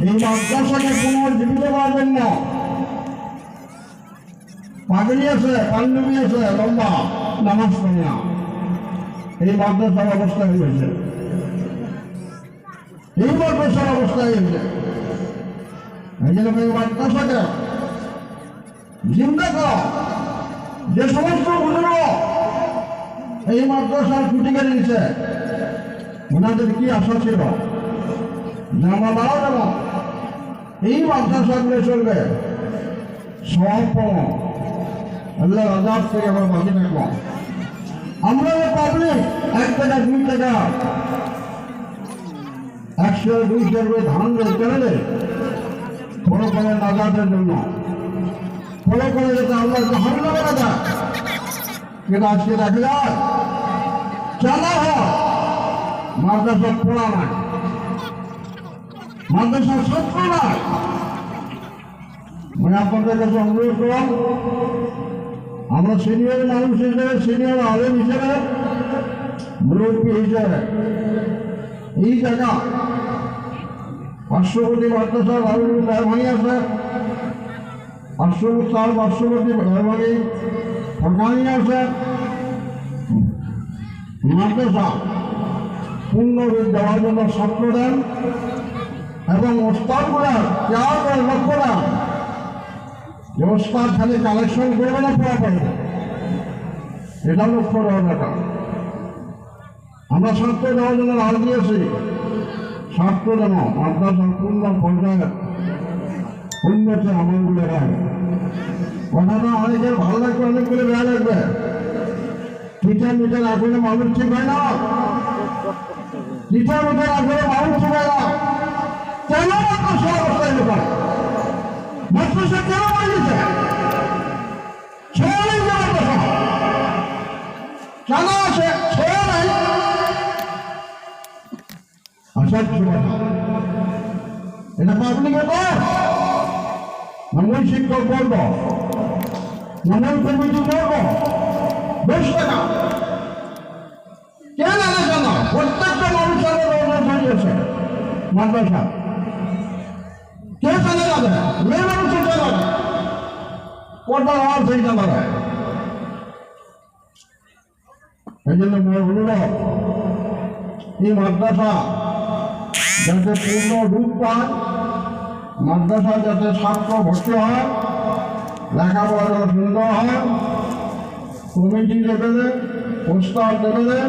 এই মাদ্রাসাকে পুনর্জীবিত করার জন্য পাগড়ি আছে, পাঞ্জাবি আছে, লম্বা নামাজ পড়ে না, এই মাদ্রাসার অবস্থা হয়েছে, এই মাদ্রাসার অবস্থা হয়েছে। এই জন্য এই মাদ্রাসাকে জিন্দা করা, যে সমস্ত বুজুর্গ এই মাদ্রাসার ছুটি কেড়ে নিচ্ছে, ওনাদের কি আশা ছিল যে আমরা মারা যাব, এই মাদ্রাসাগুলো চলবে সব আল্লাহ আজাদ থেকে আমরা বাকি থাকবো। আমরা পাবলিক 1 টাকা 2 টাকা 100 200 করে ধান কেনে ফলো করে নাজাতের জন্য, ফলো করে যাতে আল্লাহ জাহান্ন করা যায়। কিন্তু আজকে দেখা যায় চালা হয় মাদ্রাসা পড়া নাই, মাদ্রাসার ছাত্র নাই। মানে আপনাদের কাছে অনুরোধ করলাম, আমরা সিনিয়র মানুষ হিসেবে, সিনিয়র আলেম হিসেবে, মুরব্বী হিসেবে এই জায়গা পার্শ্ববর্তী মাদ্রাসার মেহরবানি আছে, পার্শ্ববর্তী মেহরবানি ফরকানি আছে, মাদ্রাসা পূর্ণরূপ দেওয়ার জন্য ছাত্র দেন এবং ওস্তাদগুলার কেয়ার করে লক্ষ্য দেন যে ওস্তাদ খালি কালেকশন করবে না, পড়া পারবে, এটা লক্ষ্য দেওয়ার ব্যাপার। আমরা ছাত্র দেওয়ার জন্য রাজ দিয়েছি, ছাত্র যেন মাদ্রাসার পূর্ণ পর্যায়ে উন্নতি আমলগুলো হয়। কথাটা অনেকের ভালো লাগবে, অনেকগুলো বেয়া লাগবে। টিচার মিটার আসলে মানুষ ঠিক হয় না, টিচার মিটার আসলে মানুষ ঠিক হয় না। কেন মাদ্রাসা অবস্থায় লোক মাদ্রাসা কেন বানিয়েছে? ছেড়ে নেই মাদ্রাসা কেন আছে? ছেড়ে নাই আসার এটা পাবলিকে কর, মূল শিক্ষক করব, মূল কমিটি করব, বেশ টাকা কেন আলাদা না? প্রত্যেকটা মানুষের হয়েছে মাদ্রাসা, কে চালে যাবে? মেয়ে মানুষের চালাবে, পর্দার আওয়াজ সেই চালাবে। এই জন্য অনুরোধ, এই মাদ্রাসা যাতে পূর্ণ রূপ পায়, মাদ্রাসা যাতে ছাত্র ভর্তি হয়, লেখাপড়া সুন্দর হয়, কমিটি লেভেলে, ওস্তাদ লেভেলে